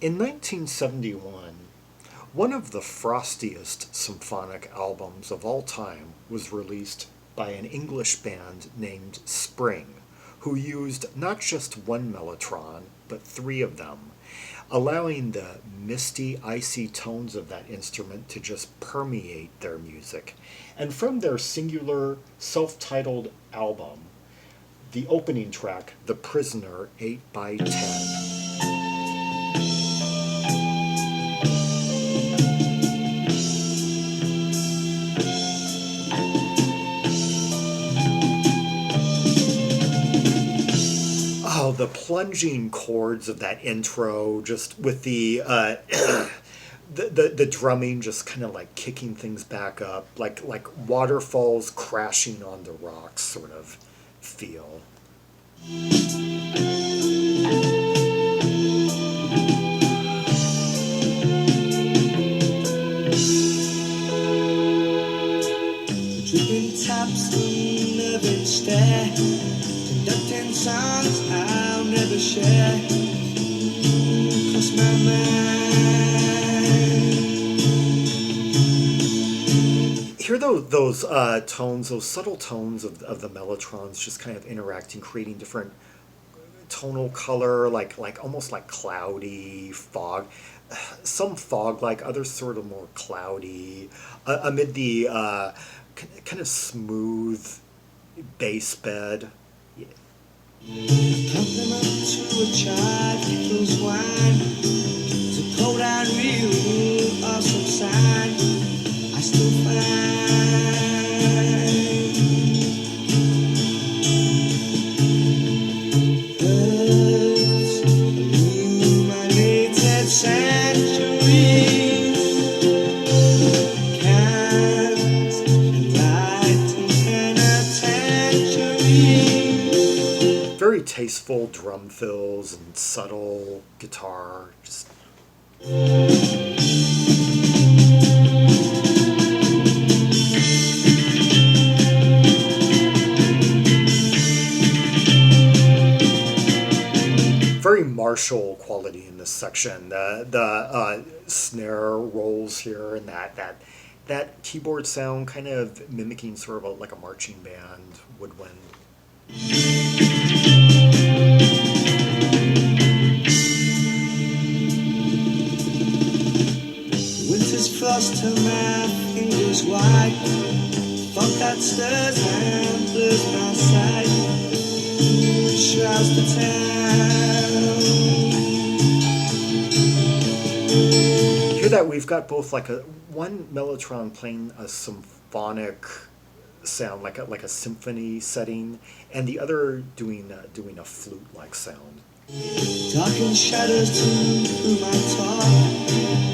In 1971, one of the frostiest symphonic albums of all time was released by an English band named Spring, who used not just one mellotron, but three of them, allowing the misty, icy tones of that instrument to just permeate their music. And from their singular, self titled album, the opening track, The Prisoner 8 by 10. Oh, the plunging chords of that intro, just with the drumming, just kind of like kicking things back up, like waterfalls crashing on the rocks, sort of feel. Dripping taps in nervous stare, conducting songs I'll never share. Cross my mind. Hear those tones, those subtle tones of the mellotrons just kind of interacting, creating different tonal color, like almost like cloudy fog. Some fog like, others sort of more cloudy, amid the kind of smooth bass bed. Yeah. Compliment to a child, close wine, to cold and real, awesome sign. I still find birds illuminated centuries, cans enlightened penitentiaries. Very tasteful drum fills and subtle guitar. Just very martial quality in this section. The snare rolls here, and that keyboard sound kind of mimicking sort of like a marching band woodwind. Winter's frost till my fingers white. Fog that stirs and blurs my sight. Shrouds the town. Hear that we've got both like one mellotron playing a symphonic sound, like a symphony setting, and the other doing a flute like sound. Darkened shadows to whom I talk.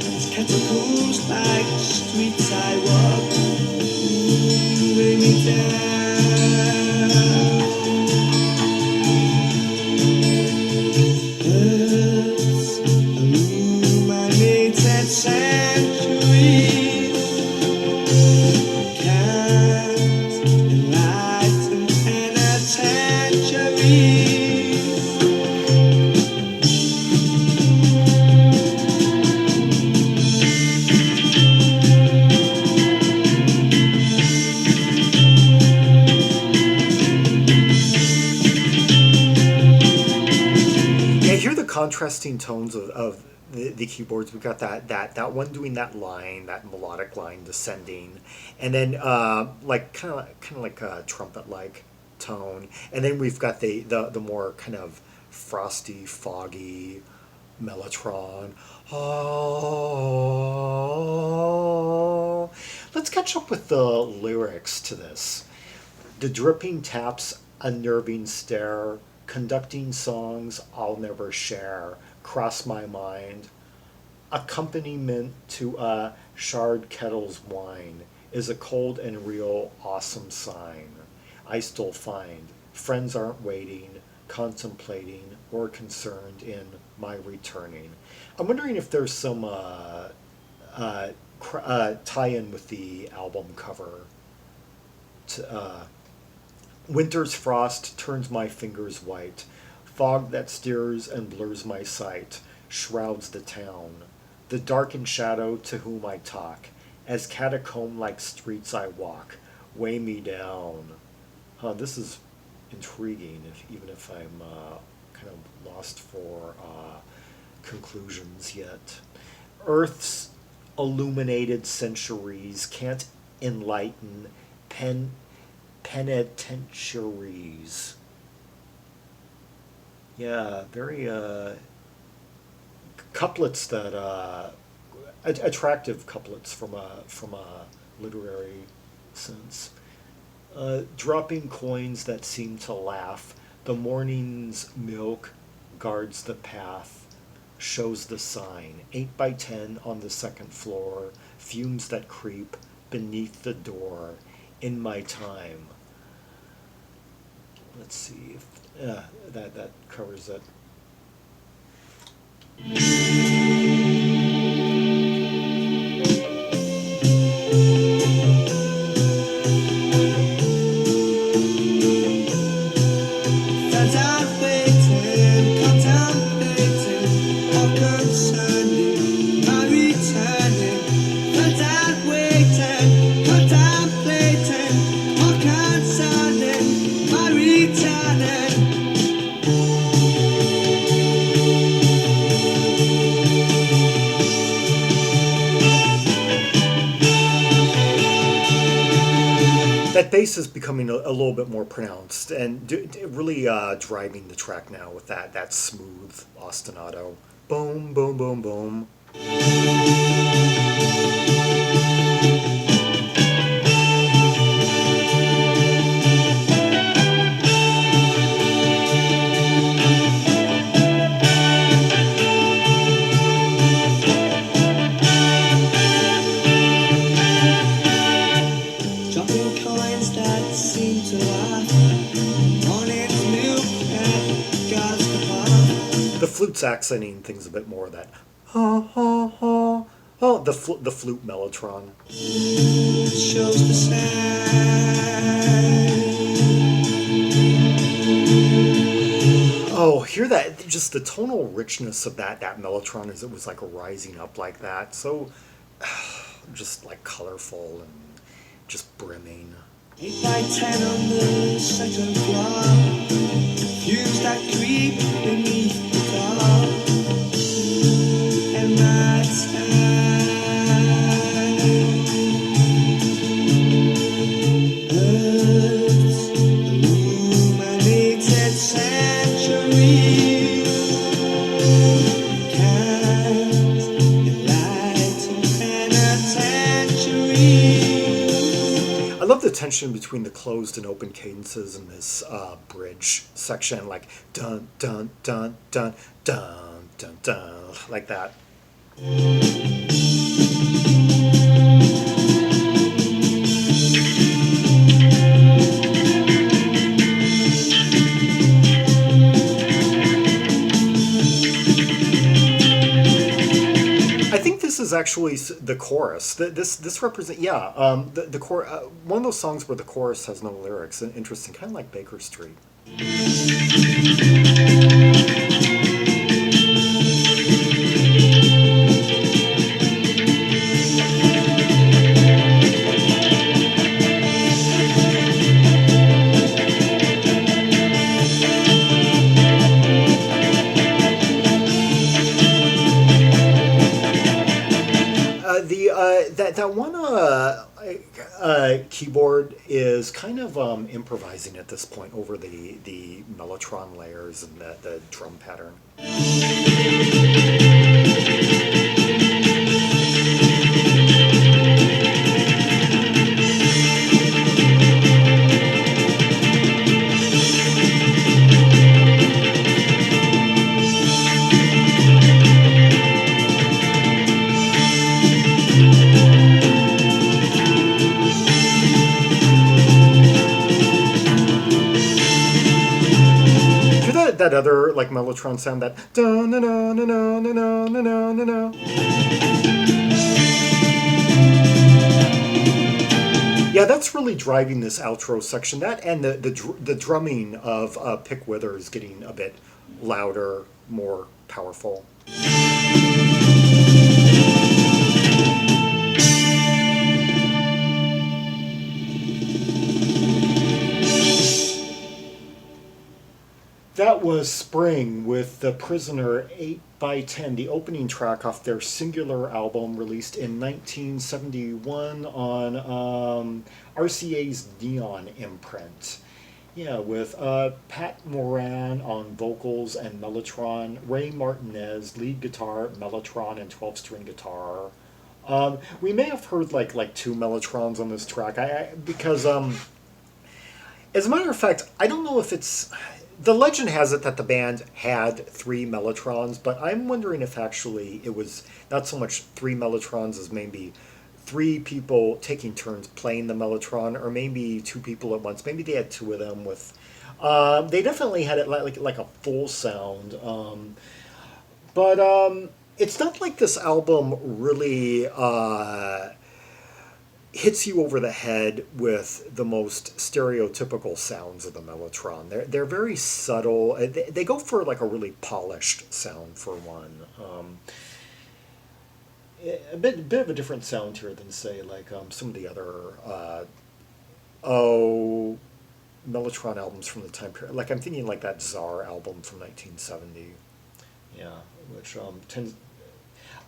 As catacombs like streets I walk. Weigh me down. Birds illuminated centuries. Cans enlightened penitentiaries. Contrasting tones of the keyboards. We've got that one doing that line, that melodic line descending, and then like kind of like a trumpet like tone, and then we've got the more kind of frosty, foggy mellotron. Oh, let's catch up with the lyrics to this. The dripping taps, unnerving stare, conducting songs I'll never share, cross my mind. Accompaniment to a shard kettle's wine is a cold and real awesome sign. I still find friends aren't waiting, contemplating, or concerned in my returning. I'm wondering if there's some tie-in with the album cover. Winter's frost turns my fingers white, fog that steers and blurs my sight. shrouds the town. The darkened shadow to whom I talk, as catacomb-like streets I walk, weigh me down. This is intriguing, even if I'm kind of lost for conclusions yet. Earth's illuminated centuries can't enlighten penitentiaries. Yeah, very couplets that attractive couplets from a literary sense. Dropping coins that seem to laugh. The morning's milk guards the path, shows the sign. 8 by 10 on the second floor. Fumes that creep beneath the door. In my time. Let's see if that covers it. That bass is becoming a little bit more pronounced and really driving the track now with that smooth ostinato. Boom, boom, boom, boom. The flute's accenting things a bit more of that. Ha ha ha. Oh, the flute Mellotron. Shows the sign. Oh, hear that? Just the tonal richness of that Mellotron as it was like rising up like that. So just like colorful and just brimming. 8 by 10 on the second floor. Fumes that creep beneath the door. And my time. Earth's illuminated centuries. Can't enlighten penitentiaries. I love the tension between the closed and open cadences in this bridge section, like dun dun dun dun dun dun dun, like that. I think this is actually the chorus. This represents the chorus. One of those songs where the chorus has no lyrics. Interesting, kind of like Baker Street. That one keyboard is kind of improvising at this point over the Mellotron layers and the drum pattern. That other like Mellotron sound, that da na na na na na na na na na. Yeah, that's really driving this outro section. That and the drumming of Pique Withers getting a bit louder, more powerful. That was Spring with The Prisoner 8 by 10, the opening track off their Singular album released in 1971 on RCA's Neon imprint. Yeah, with Pat Moran on vocals and Mellotron, Ray Martinez, lead guitar, Mellotron, and 12-string guitar. We may have heard like two Mellotrons on this track, because as a matter of fact, I don't know if it's. The legend has it that the band had three Mellotrons, but I'm wondering if actually it was not so much three Mellotrons as maybe three people taking turns playing the Mellotron, or maybe two people at once. Maybe they had two of them with. They definitely had it like a full sound, but it's not like this album really hits you over the head with the most stereotypical sounds of the Mellotron. They're very subtle. They go for like a really polished sound for one. A bit of a different sound here than say like some of the other Mellotron albums from the time period. Like I'm thinking like that Czar album from 1970. Yeah, which tends.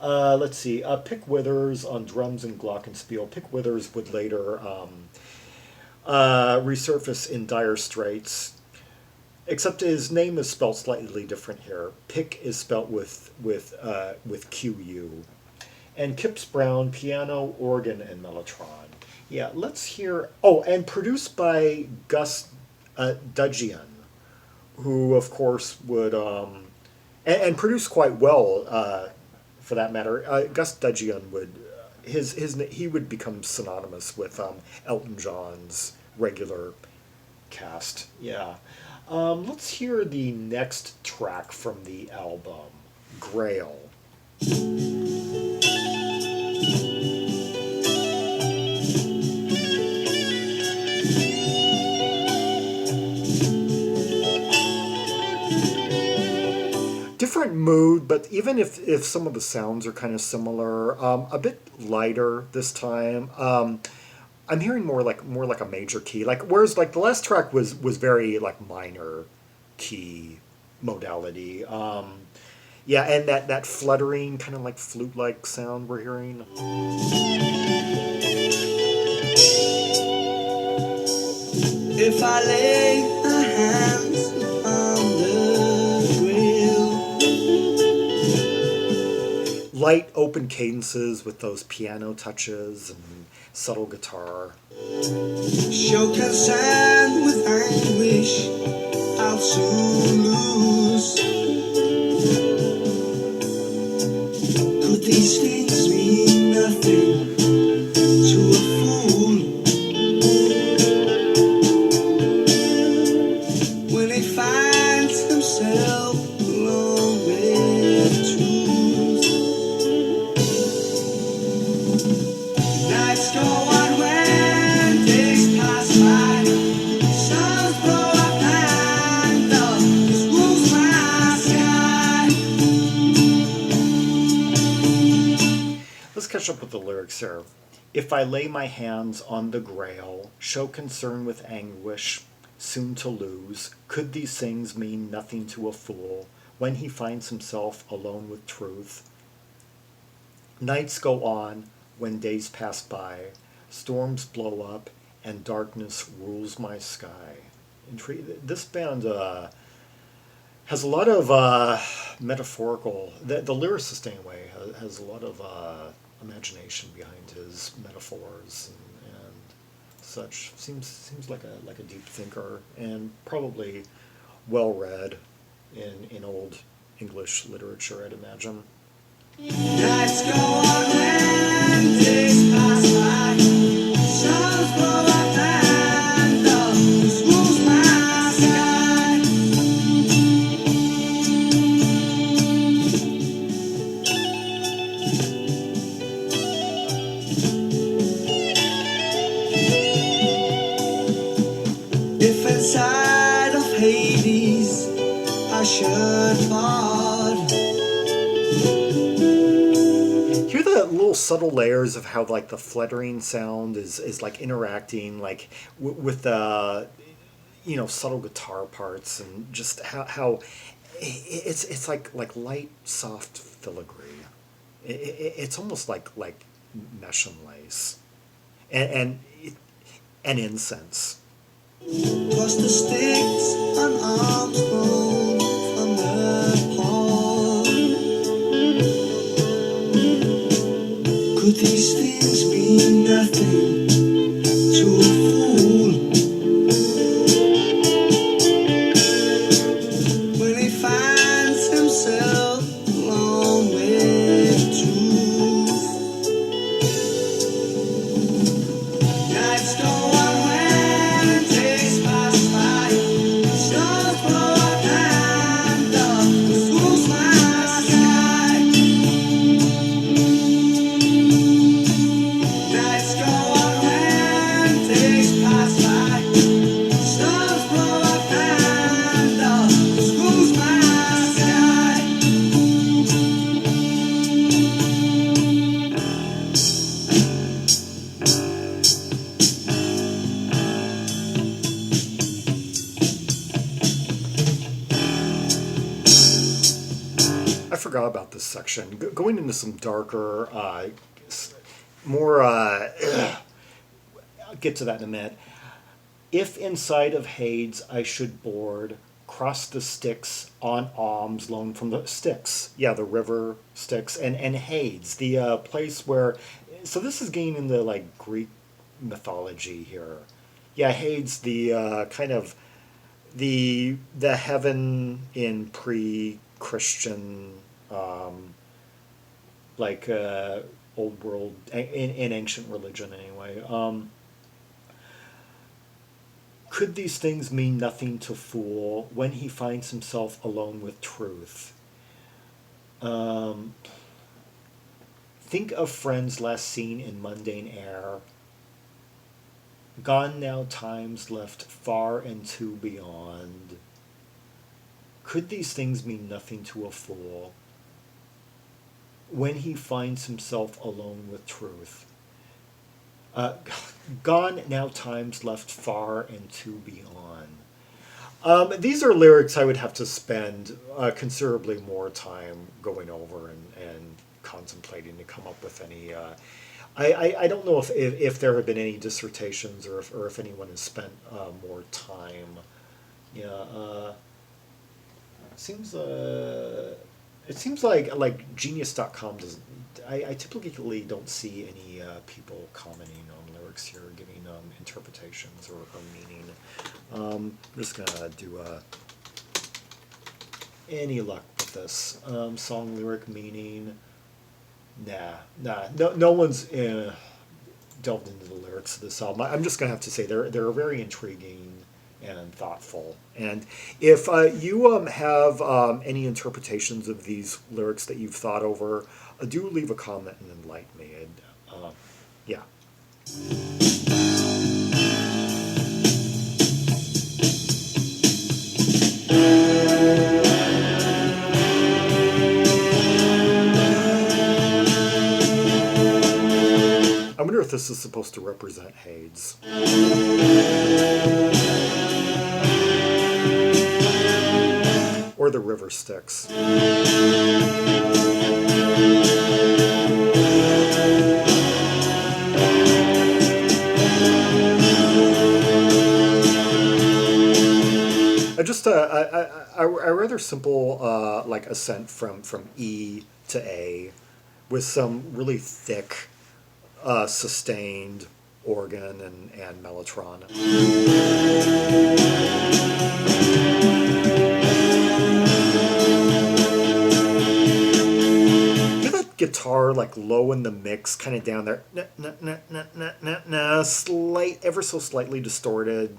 Let's see. Pique Withers on drums and glockenspiel. Pique Withers would later resurface in Dire Straits, except his name is spelled slightly different here. Pique is spelled with QU, and Kips Brown piano, organ, and Mellotron. Yeah, let's hear. Oh, and produced by Gus Dudgeon, who of course would and produced quite well. For that matter, Gus Dudgeon would he would become synonymous with Elton John's regular cast. Yeah, let's hear the next track from the album, Grail. Different mood, but even if some of the sounds are kind of similar, a bit lighter this time. I'm hearing more like a major key, like whereas like the last track was very like minor key modality. Yeah, and that fluttering kind of like flute like sound we're hearing. If I lay my hands on the Grail. Light open cadences with those piano touches and subtle guitar. Show concern with anguish, I'll soon lose. Could these things mean nothing to a fool? When he finds himself alone with truth. Nights go on when days pass by. Suns blow up and this rules my sky. Let's catch up with the lyrics here. If I lay my hands on the Grail, show concern with anguish, soon to lose, could these things mean nothing to a fool when he finds himself alone with truth? Nights go on when days pass by, storms blow up, and darkness rules my sky. This band has a lot of metaphorical. The lyricist anyway has a lot of imagination behind his metaphors and such. Seems like a deep thinker and probably well read in old English literature, I'd imagine. Nights go on when days pass by. Suns blow up and darkness rules my sky. If inside of Hades I should fall. Hear the little subtle layers of how like the fluttering sound is like interacting like with the subtle guitar parts and just how it's like light, soft filigree. It's almost like mesh and lace, and incense. Cross the sticks on arms grown from the pole. Could these things mean nothing to a fool when he finds himself alone with truth? Nights go on when days pass by. Stars blow up and the school's my sky. Nights go on when days pass by. Stars blow up and the school's my sky. I forgot about this section. Going into some darker, more. I'll get to that in a minute. If inside of Hades I should board, cross the Styx on alms loaned from the Styx. Yeah, the river Styx and Hades, the place where. So this is getting into like Greek mythology here. Yeah, Hades, the kind of the heaven in pre-Christian, like old world in ancient religion anyway. Could these things mean nothing to fool when he finds himself alone with truth? Think of friends last seen in mundane air, gone now times left far and to beyond. Could these things mean nothing to a fool when he finds himself alone with truth? Gone now times left far and to beyond. These are lyrics I would have to spend considerably more time going over and contemplating to come up with any. I don't know if there have been any dissertations or if anyone has spent more time. Yeah, seems it seems like Genius.com doesn't. I typically don't see any people commenting on lyrics here, giving interpretations or meaning. I'm just gonna do any luck with this song lyric meaning. No one's delved into the lyrics of this album. I'm just gonna have to say they're very intriguing and thoughtful. And if you have any interpretations of these lyrics that you've thought over, do leave a comment and enlighten me. And yeah. I wonder if this is supposed to represent Hades. Or the river Styx. A rather simple like ascent from E to A with some really thick sustained organ and Mellotron. Get that guitar like low in the mix, kind of down there, ever so slightly distorted.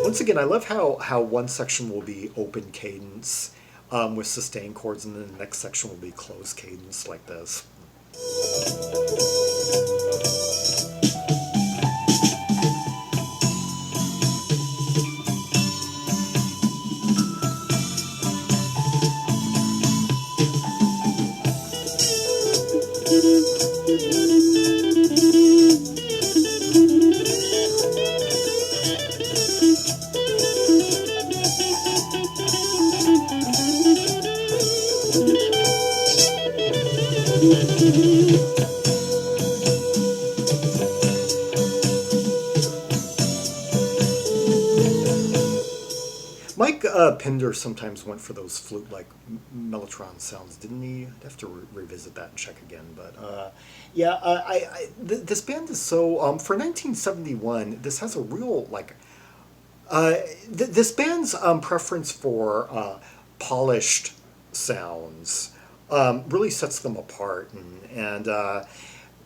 Once again, I love how one section will be open cadence with sustained chords, and then the next section will be closed cadence like this. Mike Pinder sometimes went for those flute-like Mellotron sounds, didn't he? I'd have to revisit that and check again. But yeah, this band is so for 1971. This has a real like this band's preference for polished sounds really sets them apart, and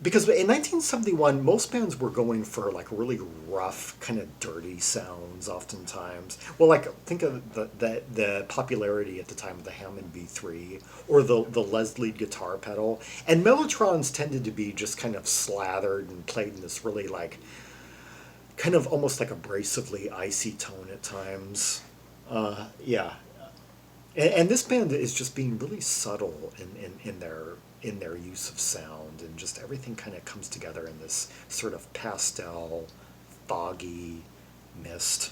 because in 1971 most bands were going for like really rough, kind of dirty sounds. Oftentimes, well, like think of the popularity at the time of the Hammond B3 or the Leslie guitar pedal, and Mellotrons tended to be just kind of slathered and played in this really like kind of almost like abrasively icy tone at times. Yeah, and this band is just being really subtle in their use of sound, and just everything kind of comes together in this sort of pastel, foggy mist.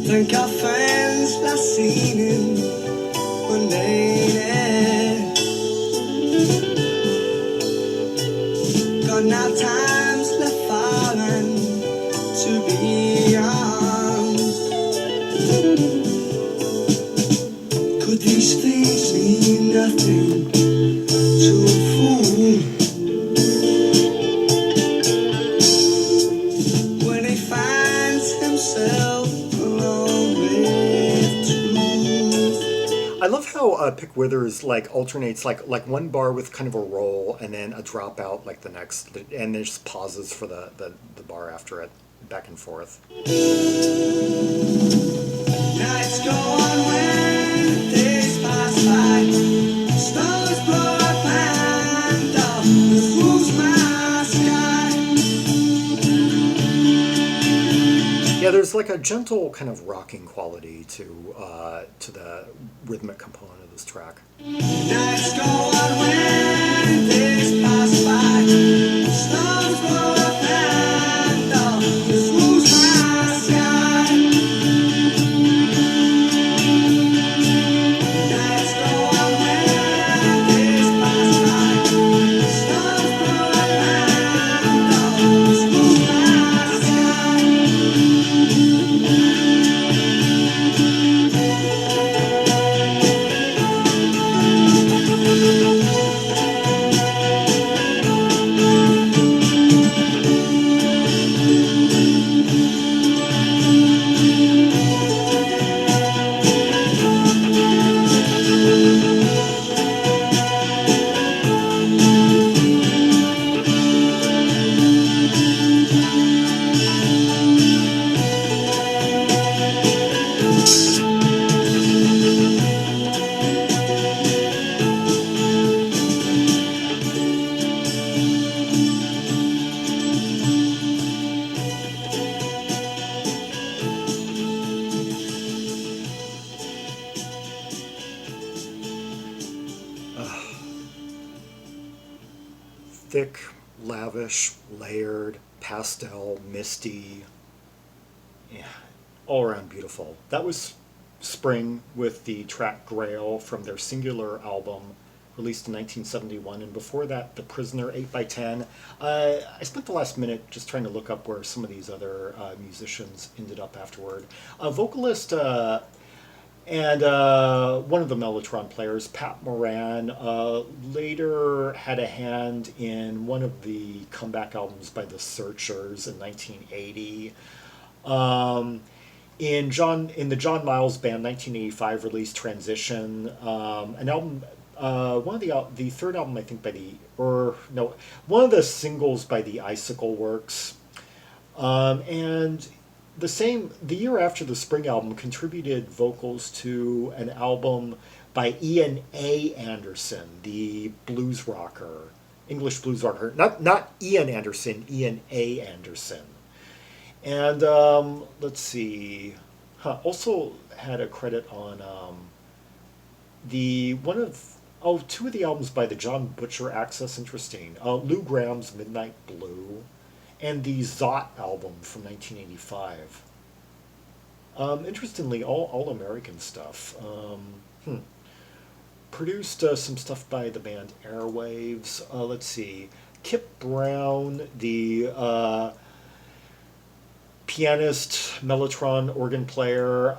Think our friends last seen him one day. Got now times left falling to be armed. Could these things mean nothing to a fool? When he finds himself alone with truth. I love how Pique Withers like alternates like one bar with kind of a roll and then a drop out like the next, and then just pauses for the bar after it, back and forth. Nights go on when days pass by. Stars blow up and up. Who's my sky? Yeah, there's like a gentle kind of rocking quality to the rhythmic component of this track. Nights go on when days pass by. Stars blow up and up. Who's my sky? Nights go on when days pass by. Stars blow up and up. Who's my sky? Thick, lavish, layered, pastel, misty. Yeah, all around beautiful. That was Spring with the track Grail from their Singular album released in 1971, and before that, The Prisoner 8x10. I spent the last minute just trying to look up where some of these other musicians ended up afterward. A vocalist and one of the Mellotron players, Pat Moran, later had a hand in one of the comeback albums by The Searchers in 1980. In the John Miles Band 1985 released Transition, an album, one of the third album I think one of the singles by the Icicle Works, and the year after the Spring album contributed vocals to an album by Ian A. Anderson, the blues rocker, English blues rocker. Not Ian Anderson, Ian A. Anderson. And let's see. Also had a credit on the one of two of the albums by the John Butcher Access. Interesting. Lou Graham's Midnight Blue, and the Zot album from 1985. Interestingly, all American stuff. Produced some stuff by the band Airwaves. Let's see. Kip Brown, the pianist, Mellotron organ player,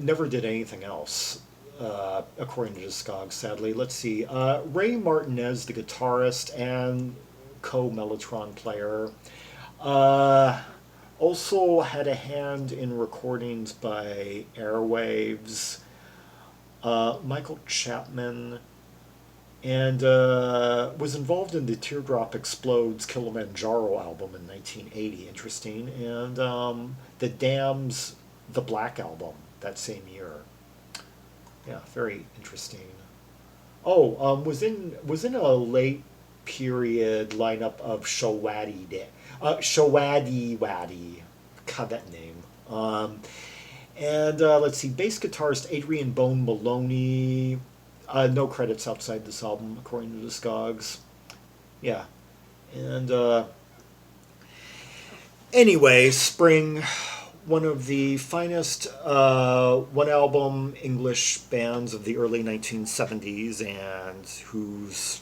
never did anything else, according to Discogs, sadly. Let's see. Ray Martinez, the guitarist and co-Mellotron player, also had a hand in recordings by Airwaves, Michael Chapman, and was involved in the Teardrop Explodes Kilimanjaro album in 1980. Interesting. And the Dam's The Black album that same year. Yeah, very interesting. Oh, was in a late period lineup of Shawadi Waddy. God, that name. And let's see, bass guitarist Adrian Bone Maloney. No credits outside this album, according to Discogs. Yeah. And anyway, Spring, one of the finest one-album English bands of the early 1970s, and whose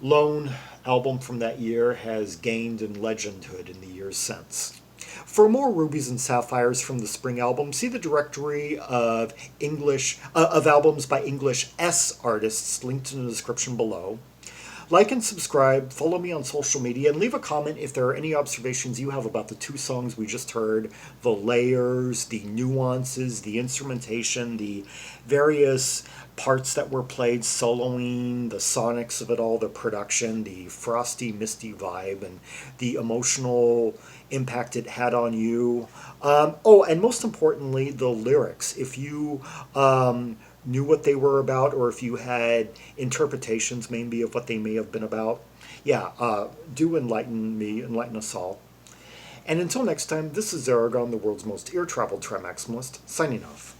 lone album from that year has gained in legendhood in the years since. For more Rubies and Sapphires from the Spring album, see the directory of albums by English S artists linked in the description below. Like and subscribe, follow me on social media, and leave a comment if there are any observations you have about the two songs we just heard, the layers, the nuances, the instrumentation, the various parts that were played, soloing, the sonics of it all, the production, the frosty, misty vibe, and the emotional impact it had on you. And most importantly, the lyrics. If you knew what they were about, or if you had interpretations maybe of what they may have been about, do enlighten me, enlighten us all. And until next time, this is Zaragon, the world's most ear-traveled trimaximalist, signing off.